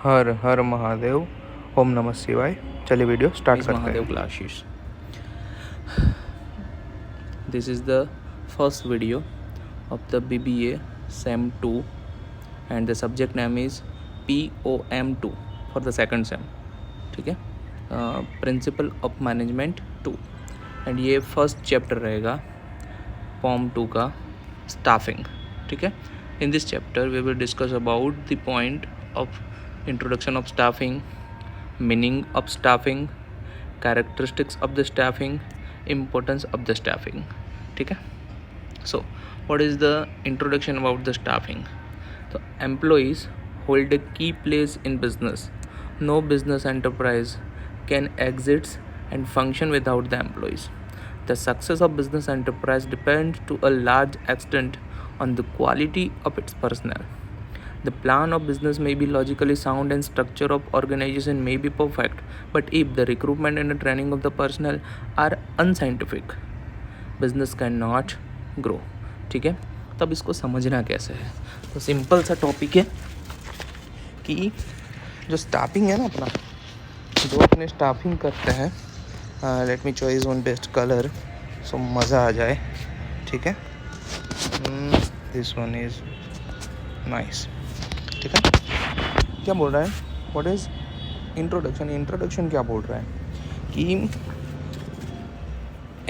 हर हर महादेव, ओम नमः शिवाय। चलिए वीडियो स्टार्ट करते हैं। Mahadev classes. This is the first video of the BBA SEM 2 and the subject name is POM2 for the second SEM. ठीक है, principle of management 2 and ये first chapter रहेगा POM 2 का, स्टाफिंग। ठीक है, in this chapter we will discuss about the point of introduction of staffing, meaning of staffing, characteristics of the staffing, importance of the staffing. ठीक है, so what is the introduction about the staffing? So employees hold a key place in business. No business enterprise can exist and function without the employees. The success of business enterprise depends to a large extent on the quality of its personnel. The plan of business may be logically sound and structure of organization may be perfect, but if the recruitment and the training of the personnel are unscientific, business cannot grow. ठीक है, तब इसको समझना कैसे है? तो simple सा topic है कि जो स्टाफिंग है ना अपना, जो अपने स्टाफिंग करते हैं, let me choice one best colour सो मज़ा आ जाए। ठीक है, दिस वन इज़ नाइस। ठीक है, क्या बोल रहा है? What is introduction? इंट्रोडक्शन क्या बोल रहा है कि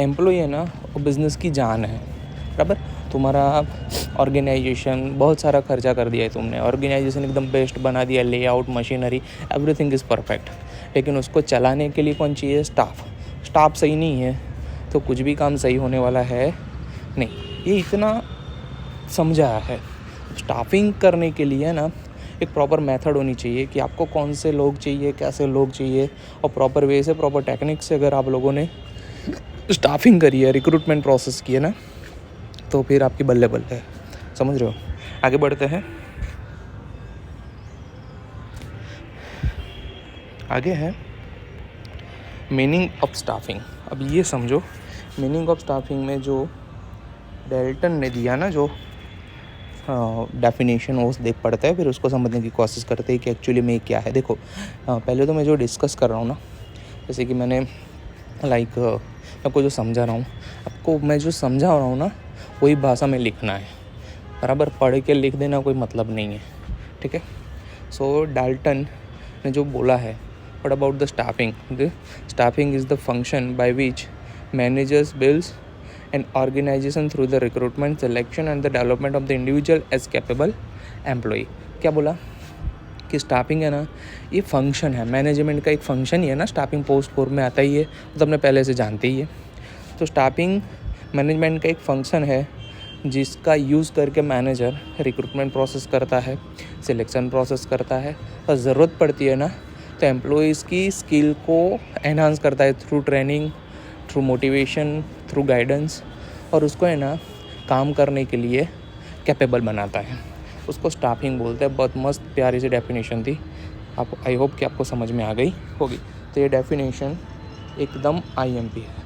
एम्प्लॉय है ना, वो बिज़नेस की जान है। बराबर, तुम्हारा ऑर्गेनाइजेशन बहुत सारा खर्चा कर दिया है तुमने, ऑर्गेनाइजेशन एकदम बेस्ट बना दिया, layout, machinery, everything is perfect, लेकिन उसको चलाने के लिए कौन चाहिए? स्टाफ सही नहीं है तो कुछ भी काम सही होने वाला है नहीं। ये इतना समझा है। स्टाफिंग करने के लिए ना एक प्रॉपर मेथड होनी चाहिए कि आपको कौन से लोग चाहिए, कैसे लोग चाहिए, और प्रॉपर वे से, प्रॉपर टेक्निक से अगर आप लोगों ने स्टाफिंग करी है, रिक्रूटमेंट प्रोसेस किए ना, तो फिर आपकी बल्ले बल्ले है। समझ रहे हो? आगे बढ़ते हैं। आगे है मीनिंग ऑफ स्टाफिंग। अब ये समझो, मीनिंग ऑफ स्टाफिंग में जो डेल्टन ने दिया ना, जो डेफिनेशन वो देख पड़ता है, फिर उसको समझने की कोशिश करते हैं कि एक्चुअली में क्या है। देखो, पहले तो मैं जो डिस्कस कर रहा हूँ ना, जैसे कि मैंने आपको जो समझा रहा हूँ, आपको मैं जो समझा रहा हूँ ना, वही भाषा में लिखना है। बराबर, पढ़ के लिख देना कोई मतलब नहीं है। ठीक है, सो डाल्टन ने जो बोला है, what about the staffing is the function by which managers builds and organization through the recruitment, selection and the development of the individual as capable employee. क्या बोला कि स्टाफिंग है ना, ये फंक्शन है, मैनेजमेंट का एक फंक्शन ही है ना। स्टाफिंग पोस्ट 4 में आता ही है, तो अपने पहले से जानते ही है। तो स्टाफिंग मैनेजमेंट का एक फंक्शन है जिसका यूज़ करके मैनेजर रिक्रूटमेंट प्रोसेस करता है, सिलेक्शन प्रोसेस करता है, और ज़रूरत पड़ती है ना तो एम्प्लॉयज़ की स्किल को एनहांस करता है through training, through motivation, through guidance, और उसको है ना काम करने के लिए कैपेबल बनाता है। उसको स्टाफिंग बोलते हैं। बहुत मस्त प्यारी सी डेफिनेशन थी, आप आई होप कि आपको समझ में आ गई होगी। तो ये डेफिनेशन एकदम IMP है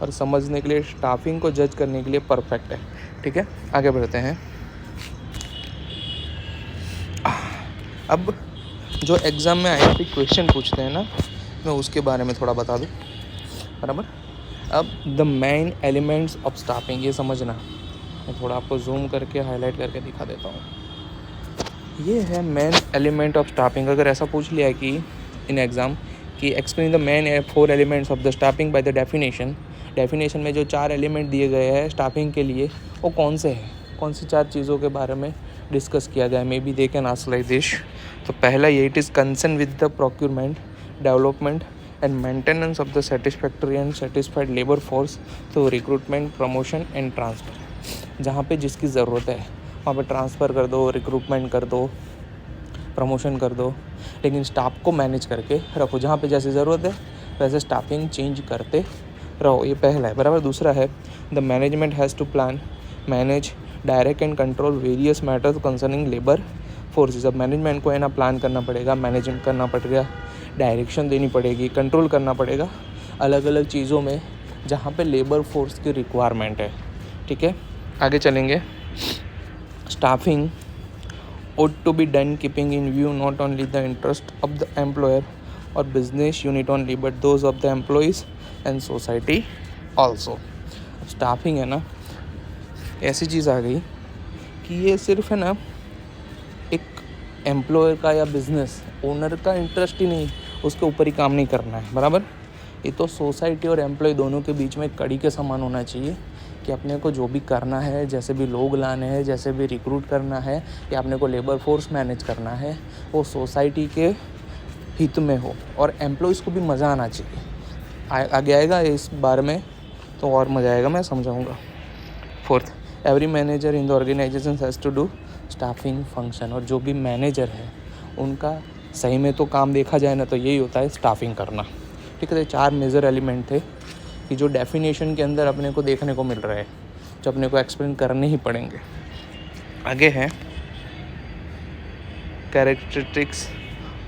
और समझने के लिए, स्टाफिंग को जज करने के लिए परफेक्ट है। ठीक है, आगे बढ़ते हैं। अब जो एग्ज़ाम में IMP क्वेश्चन पूछते हैं ना, मैं उसके बारे में थोड़ा बता दूँ। बराबर, अब the main elements of staffing, ये समझना। मैं थोड़ा आपको जूम करके हाईलाइट करके दिखा देता हूँ। ये है मेन एलिमेंट ऑफ स्टाफिंग। अगर ऐसा पूछ लिया कि इन एग्ज़ाम कि explain the main 4 elements of the staffing by the definition में जो 4 एलिमेंट दिए गए हैं स्टाफिंग के लिए, वो कौन से हैं, कौन सी 4 चीज़ों के बारे में डिस्कस किया जाए, may be they can ask like this. तो पहला ये, it is concern with the procurement, development and maintenance of the satisfactory and satisfied labor force through recruitment, promotion and transfer. जहाँ पे जिसकी ज़रूरत है वहाँ पे ट्रांसफ़र कर दो, रिक्रूटमेंट कर दो, प्रमोशन कर दो, लेकिन स्टाफ को मैनेज करके रखो। जहाँ पे जैसी ज़रूरत है वैसे स्टाफिंग चेंज करते रहो। ये पहला है। बराबर, दूसरा है the management has to plan, manage, direct and control various matters concerning labour forces. अब मैनेजमेंट को है ना प्लान करना पड़ेगा, मैनेजमेंट करना पड़ेगा, डायरेक्शन देनी पड़ेगी, कंट्रोल करना पड़ेगा अलग अलग चीज़ों में जहाँ पे लेबर फोर्स की रिक्वायरमेंट है। ठीक है, आगे चलेंगे। Staffing ought to be done keeping in view not only the interest of the employer or business unit only but those of the employees and society also. Staffing है ना ऐसी चीज़ आ गई कि ये सिर्फ है ना एक एम्प्लॉयर का या बिजनेस ओनर का इंटरेस्ट ही नहीं, उसके ऊपर ही काम नहीं करना है, बराबर। ये तो सोसाइटी और एम्प्लॉय दोनों के बीच में कड़ी के समान होना चाहिए कि अपने को जो भी करना है, जैसे भी लोग लाने हैं, जैसे भी रिक्रूट करना है या अपने को लेबर फोर्स मैनेज करना है, वो सोसाइटी के हित में हो और एम्प्लॉयज़ को भी मज़ा आना चाहिए। आगे आएगा इस बारे में तो और मज़ा आएगा, मैं समझाऊंगा। 4th, every manager in the organisation has to do staffing function. और जो भी मैनेजर है उनका सही में तो काम देखा जाए ना तो यही होता है स्टाफिंग करना, ठीक है। 4 मेजर एलिमेंट थे कि जो डेफिनेशन के अंदर अपने को देखने को मिल रहा है, जो अपने को एक्सप्लेन करने ही पड़ेंगे। आगे है कैरेक्टरिस्टिक्स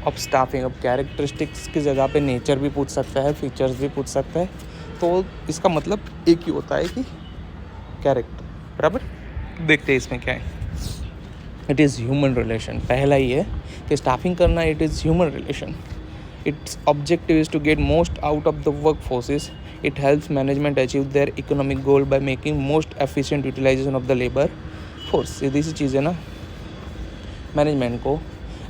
ऑफ स्टाफिंग। अब कैरेक्टरिस्टिक्स की जगह पे नेचर भी पूछ सकता है, फीचर्स भी पूछ सकता है, तो इसका मतलब एक ही होता है कि कैरेक्टर, बराबर। देखते हैं इसमें क्या है। It is human relation. पहला ही है कि स्टाफिंग करना it is human relation. Its objective is to get most out of the work forces. It helps management achieve their economic goal by making most efficient utilization of the labour force. सीधी सी चीज़ है ना, management को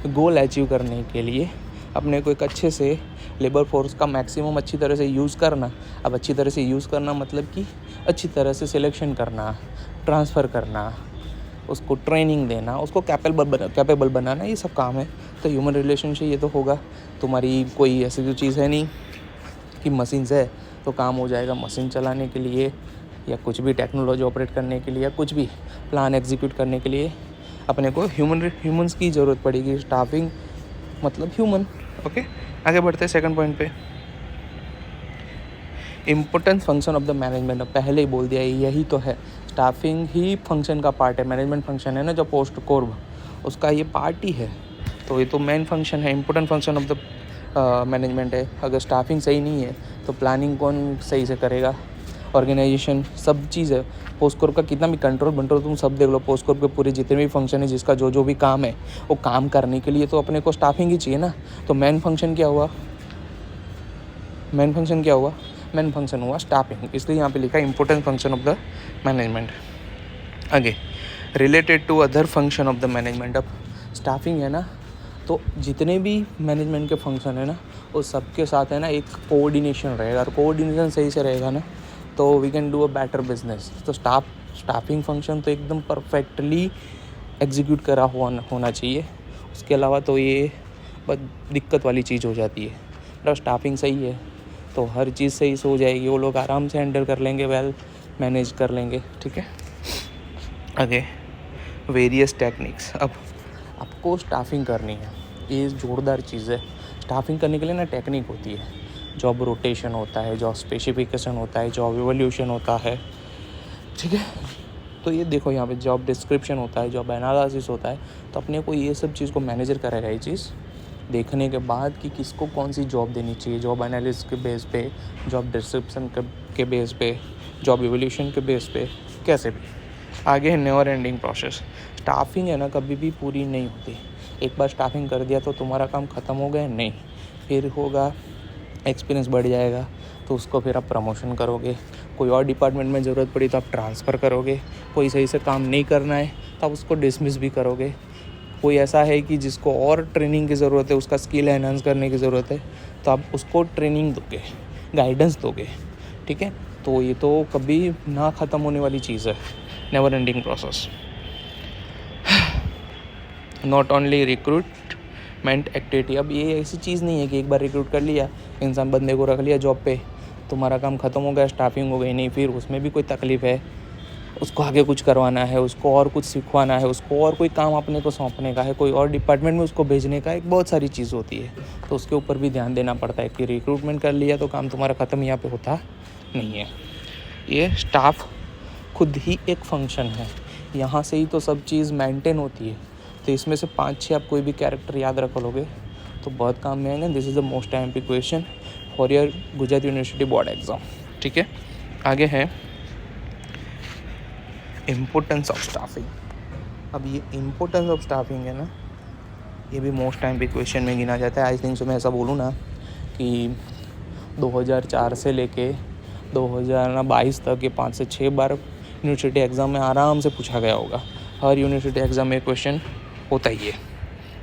goal achieve करने के लिए अपने को एक अच्छे से लेबर फोर्स का मैक्सिमम अच्छी तरह से यूज़ करना। अब अच्छी तरह से यूज़ करना मतलब कि अच्छी तरह से सिलेक्शन करना, ट्रांसफ़र करना, उसको ट्रेनिंग देना, उसको कैपेबल बनाना, ये सब काम है। तो ह्यूमन रिलेशनशिप ये तो होगा। तुम्हारी कोई ऐसी जो चीज़ है नहीं कि मशीन्स है तो काम हो जाएगा। मशीन चलाने के लिए या कुछ भी टेक्नोलॉजी ऑपरेट करने के लिए या कुछ भी प्लान एग्जीक्यूट करने के लिए अपने को ह्यूमन्स की ज़रूरत पड़ेगी। स्टाफिंग मतलब ह्यूमन। ओके, आगे बढ़ते हैं सेकंड पॉइंट पे, importance function of the management. पहले ही बोल दिया यही तो है, स्टाफिंग ही फंक्शन का पार्ट है। मैनेजमेंट फंक्शन है ना जो पोस्ट कोर्ब, उसका ये पार्ट ही है। तो ये तो मेन फंक्शन है, important function of the management है। अगर स्टाफिंग सही नहीं है तो प्लानिंग कौन सही से करेगा, ऑर्गेनाइजेशन सब चीज़ है। पोस्ट कोर्ब का कितना भी कंट्रोल तुम सब देख लो, पोस्ट कोर्ब के पूरे जितने भी फंक्शन है, जिसका जो भी काम है वो काम करने के लिए तो अपने को स्टाफिंग ही चाहिए ना। तो मेन फंक्शन क्या हुआ, मेन फंक्शन हुआ स्टाफिंग, इसलिए यहाँ पे लिखा है important function of the management. आगे related to other function of the management. अब स्टाफिंग है ना तो जितने भी मैनेजमेंट के फंक्शन है ना वो सबके साथ है ना एक कोऑर्डिनेशन रहेगा, और कोऑर्डिनेशन सही से रहेगा ना तो we can do a better business. तो स्टाफिंग फंक्शन तो एकदम परफेक्टली एग्जीक्यूट करा हुआ होना चाहिए। उसके अलावा तो ये बहुत दिक्कत वाली चीज़ हो जाती है। मतलब स्टाफिंग सही है तो हर चीज़ सही से हो जाएगी, वो लोग आराम से हैंडल कर लेंगे, वेल मैनेज कर लेंगे, ठीक है। आगे वेरियस टेक्निक्स। अब आपको स्टाफिंग करनी है, ये जोरदार चीज़ है। स्टाफिंग करने के लिए ना टेक्निक होती है, जॉब रोटेशन होता है, जॉब स्पेसिफिकेशन होता है, जॉब इवोल्यूशन होता है, ठीक है। तो ये देखो यहाँ पे जॉब डिस्क्रिप्शन होता है, जॉब एनालिसिस होता है। तो अपने को ये सब चीज़ को मैनेजर करेगा ये चीज़ देखने के बाद कि किसको कौन सी जॉब देनी चाहिए, जॉब एनालिसिस के बेस पे, जॉब डिस्क्रिप्शन के बेस पे, जॉब इवोल्यूशन के बेस पे, कैसे भी। आगे है नेवर एंडिंग प्रोसेस। स्टाफिंग है ना कभी भी पूरी नहीं होती। एक बार स्टाफिंग कर दिया तो तुम्हारा काम ख़त्म हो गया नहीं, फिर होगा एक्सपीरियंस बढ़ जाएगा तो उसको फिर आप प्रमोशन करोगे, कोई और डिपार्टमेंट में ज़रूरत पड़ी तो आप ट्रांसफ़र करोगे, कोई सही से काम नहीं करना है तो आप उसको डिसमिस भी करोगे, कोई ऐसा है कि जिसको और ट्रेनिंग की ज़रूरत है, उसका स्किल एनहांस करने की ज़रूरत है तो आप उसको ट्रेनिंग दोगे, गाइडेंस दोगे, ठीक है। तो ये तो कभी ना ख़त्म होने वाली चीज़ है, never ending process. Not only recruitment activity. अब ये ऐसी चीज़ नहीं है कि एक बार रिक्रूट कर लिया इंसान, बंदे को रख लिया जॉब पे, तुम्हारा काम ख़त्म हो गया, स्टाफिंग हो गई, नहीं, फिर उसमें भी कोई तकलीफ़ है, उसको आगे कुछ करवाना है, उसको और कुछ सिखवाना है, उसको और कोई काम अपने को सौंपने का है, कोई और डिपार्टमेंट में उसको भेजने का, एक बहुत सारी चीज़ होती है। तो उसके ऊपर भी ध्यान देना पड़ता है कि रिक्रूटमेंट कर लिया तो काम तुम्हारा ख़त्म यहाँ पे होता नहीं है। ये स्टाफ खुद ही एक फंक्शन है, यहाँ से ही तो सब चीज़ मेंटेन होती है। तो इसमें से 5-6 आप कोई भी कैरेक्टर याद रख लोगे तो बहुत काम में आएंगे। This is the most time question for your Gujarat university board exam, ठीक है। आगे है इम्पोर्टेंस ऑफ स्टाफिंग। अब ये इम्पोर्टेंस ऑफ स्टाफिंग है ना, ये भी मोस्ट टाइम पे क्वेश्चन में गिना जाता है। आई थिंक सो मैं ऐसा बोलूँ ना कि 2004 से लेके 2022 तक ये 5 से 6 बार यूनिवर्सिटी एग्ज़ाम में आराम से पूछा गया होगा। हर यूनिवर्सिटी एग्ज़ाम में क्वेश्चन होता ही है।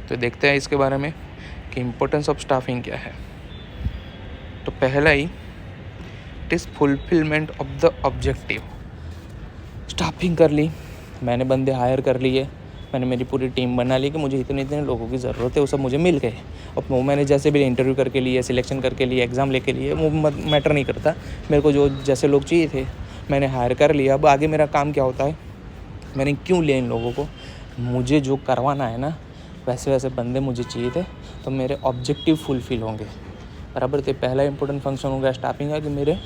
तो देखते हैं इसके बारे में कि इम्पोर्टेंस ऑफ स्टाफिंग क्या है। तो पहला ही, it is fulfilment of the objective. Staffing कर ली, मैंने बंदे हायर कर लिए, मैंने मेरी पूरी टीम बना ली कि मुझे इतने इतने लोगों की ज़रूरत है, वो सब मुझे मिल गए। अब वो मैंने जैसे भी इंटरव्यू करके लिए, सिलेक्शन करके लिए, एग्ज़ाम लेके लिए, वो मैटर नहीं करता। मेरे को जो जैसे लोग चाहिए थे मैंने हायर कर लिया। अब आगे मेरा काम क्या होता है, मैंने क्यों लिया इन लोगों को, मुझे जो करवाना है ना वैसे वैसे बंदे मुझे चाहिए थे, तो मेरे ऑब्जेक्टिव फुलफिल होंगे। बराबर। तो पहला इंपॉर्टेंट फंक्शन हो गया स्टाफिंग का कि मेरे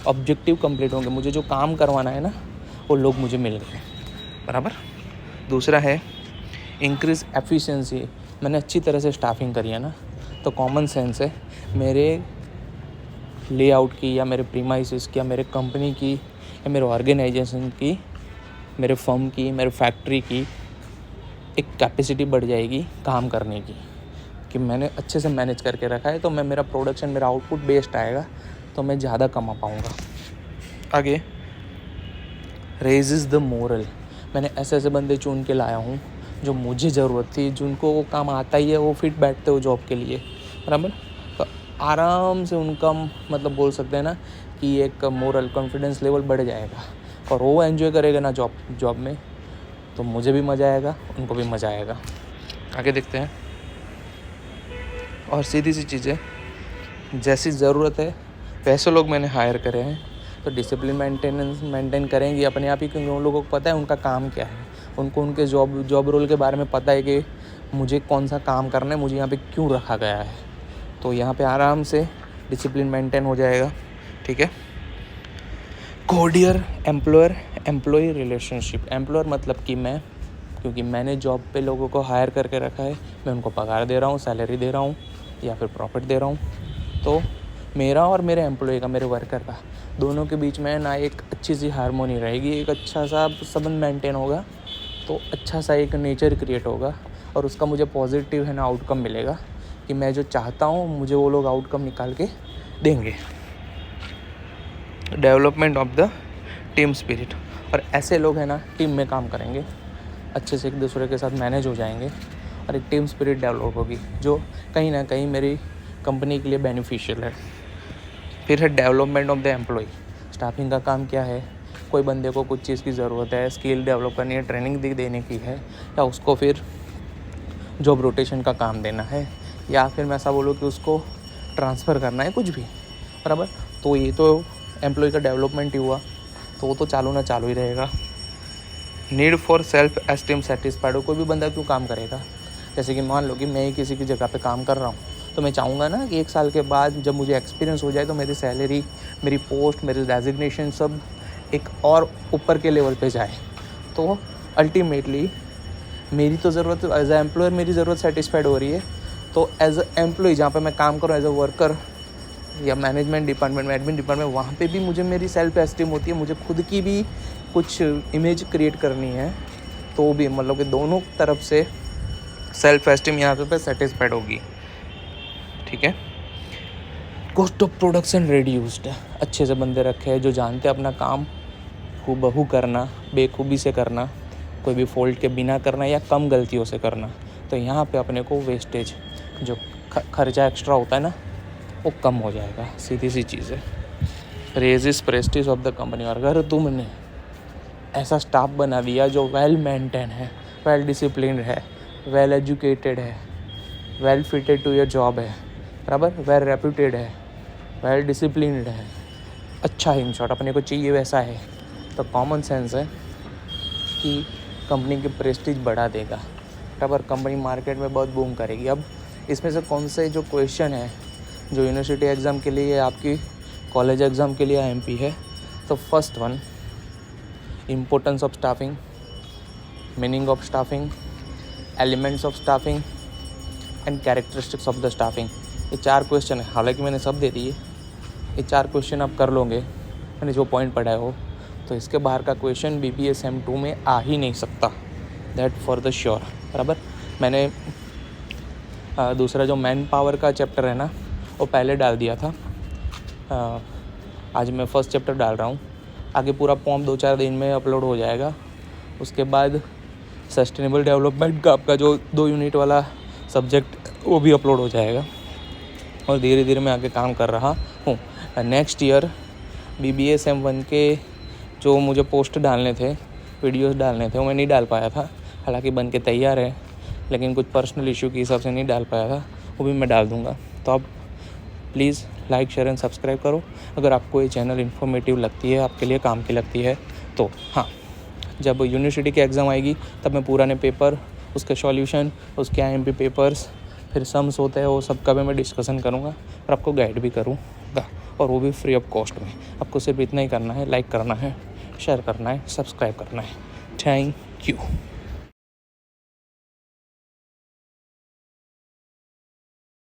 ऑब्जेक्टिव कंप्लीट होंगे, मुझे जो काम करवाना है ना वो लोग मुझे मिल गए। बराबर। दूसरा है इंक्रीज एफिशिएंसी। मैंने अच्छी तरह से स्टाफिंग करी है ना, तो कॉमन सेंस है मेरे लेआउट की या मेरे प्रीमाइसेस की या मेरे कंपनी की या मेरे ऑर्गेनाइजेशन की, मेरे फर्म की, मेरे फैक्ट्री की एक कैपेसिटी बढ़ जाएगी काम करने की, कि मैंने अच्छे से मैनेज करके रखा है। तो मैं मेरा प्रोडक्शन, मेरा आउटपुट बेस्ड आएगा, तो मैं ज़्यादा कमा पाऊँगा। आगे रेजेस द मोरल। मैंने ऐसे ऐसे बंदे चुन के लाया हूँ जो मुझे ज़रूरत थी, जिनको वो काम आता ही है, वो फिट बैठते हो जॉब के लिए। बराबर। तो आराम से उनका मतलब बोल सकते हैं ना कि एक मोरल कॉन्फिडेंस लेवल बढ़ जाएगा, और वो एंजॉय करेगा ना जॉब में, तो मुझे भी मज़ा आएगा, उनको भी मज़ा आएगा। आगे देखते हैं। और सीधी सी चीज़ें, जैसी ज़रूरत है वैसे लोग मैंने हायर करे हैं, तो डिसिप्लिन मेंटेन करेंगे अपने आप ही, क्योंकि उन लोगों को पता है उनका काम क्या है, उनको उनके जॉब रोल के बारे में पता है कि मुझे कौन सा काम करना है, मुझे यहाँ पे क्यों रखा गया है। तो यहाँ पे आराम से डिसिप्लिन मेंटेन हो जाएगा। ठीक है। कोडियर एम्प्लॉय रिलेशनशिप। एम्प्लॉयर मतलब कि मैं, क्योंकि मैंने जॉब पे लोगों को हायर करके रखा है, मैं उनको पगार दे रहा हूँ, सैलरी दे रहा हूँ या फिर प्रॉफिट दे रहा हूँ, तो मेरा और मेरे एम्प्लॉय का, मेरे वर्कर का, दोनों के बीच में ना एक अच्छी सी हारमोनी रहेगी, एक अच्छा सा संबंध मेंटेन होगा, तो अच्छा सा एक नेचर क्रिएट होगा, और उसका मुझे पॉजिटिव है ना आउटकम मिलेगा कि मैं जो चाहता हूँ मुझे वो लोग आउटकम निकाल के देंगे। Development of the team spirit. और ऐसे लोग हैं ना टीम में काम करेंगे, अच्छे से एक दूसरे के साथ मैनेज हो जाएंगे, और एक टीम स्पिरिट डेवलप होगी जो कहीं ना कहीं मेरी कंपनी के लिए बेनिफिशियल है। फिर है development of the employ. Staffing का काम क्या है, कोई बंदे को कुछ चीज़ की ज़रूरत है, स्किल डेवलप करनी है, ट्रेनिंग देने की है, या उसको फिर जॉब रोटेशन का काम देना है, या फिर मैं ऐसा बोलूँ कि उसको ट्रांसफ़र करना है, कुछ भी। बराबर। तो ये तो एम्प्लॉय का डेवलपमेंट ही हुआ, तो वो तो चालू ही रहेगा। Need for self esteem satisfied. कोई भी बंदा क्यों काम करेगा, जैसे कि मान लो कि मैं ही किसी की जगह पे काम कर रहा हूँ, तो मैं चाहूँगा ना कि 1 साल के बाद जब मुझे एक्सपीरियंस हो जाए तो मेरी सैलरी, मेरी पोस्ट, मेरी डेजिग्नेशन सब एक और ऊपर के लेवल पे जाए। तो अल्टीमेटली मेरी तो ज़रूरत, एज ए एम्प्लॉयर मेरी ज़रूरत सेटिस्फाइड हो रही है, तो एज ए एम्प्लॉय जहाँ पे मैं काम कर रहा हूँ, एज ए वर्कर या मैनेजमेंट डिपार्टमेंट में, एडमिन डिपार्टमेंट, वहाँ पे भी मुझे मेरी सेल्फ एस्टीम होती है, मुझे खुद की भी कुछ इमेज क्रिएट करनी है, तो भी मतलब कि दोनों तरफ से सेल्फ एस्टीम यहाँ पे सेटिस्फाइड होगी। ठीक है। Cost of production reduced. अच्छे से बंदे रखे हैं जो जानते हैं अपना काम हूबहू करना, बेखूबी से करना, कोई भी फॉल्ट के बिना करना या कम गलतियों से करना, तो यहाँ पे अपने को वेस्टेज, जो खर्चा एक्स्ट्रा होता है ना, वो कम हो जाएगा। सीधी सी चीज़ है। Raises prestige of the company. और अगर तुमने ऐसा स्टाफ बना दिया जो वेल मेंटेन है, वेल डिसिप्लिन है, वेल एजुकेटेड है, well fitted to your job है, बराबर, वेल रेप्यूटेड है, वेल डिसिप्लिन्ड है, अच्छा इन शॉर्ट अपने को चाहिए वैसा है, तो कॉमन सेंस है कि कंपनी की प्रेस्टीज बढ़ा देगा, बराबर। कंपनी मार्केट में बहुत बूम करेगी। अब इसमें से कौन से जो क्वेश्चन है जो यूनिवर्सिटी एग्ज़ाम के लिए, आपकी कॉलेज एग्ज़ाम के लिए एमपी है, तो first one, importance of staffing, meaning of staffing, elements of staffing and characteristics of the staffing. ये 4 क्वेश्चन है, हालांकि मैंने सब दे दिए। ये 4 क्वेश्चन आप कर लोगे, मैंने जो पॉइंट पढ़ाए हो, तो इसके बाहर का क्वेश्चन BBA SEM 2 में आ ही नहीं सकता। That for the sure. बराबर। मैंने दूसरा जो मैन पावर का चैप्टर है ना वो पहले डाल दिया था। आज मैं फर्स्ट चैप्टर डाल रहा हूँ। आगे पूरा पॉम 2-4 दिन में अपलोड हो जाएगा। उसके बाद सस्टेनेबल डेवलपमेंट का आपका जो 2 यूनिट वाला सब्जेक्ट वो भी अपलोड हो जाएगा। और धीरे धीरे मैं आगे काम कर रहा हूँ। नेक्स्ट ईयर BBA सेम 1 के जो मुझे पोस्ट डालने थे, वीडियोस डालने थे, वो मैं नहीं डाल पाया था। हालांकि बन के तैयार है, लेकिन कुछ पर्सनल इशू की हिसाब से नहीं डाल पाया था। वो भी मैं डाल दूँगा। तो आप please like, share and subscribe करो अगर आपको ये चैनल इन्फॉर्मेटिव लगती है, आपके लिए काम की लगती है तो। हाँ, जब यूनिवर्सिटी की एग्ज़ाम आएगी तब मैं पुराने पेपर, उसके सॉल्यूशन, उसके IMP पेपर्स, फिर सम्स होते हैं, वो सब का भी मैं डिस्कशन करूँगा और आपको गाइड भी करूँगा, और वो भी फ्री ऑफ कॉस्ट में। आपको सिर्फ इतना ही करना है, लाइक करना है, शेयर करना है, सब्सक्राइब करना है। Thank you.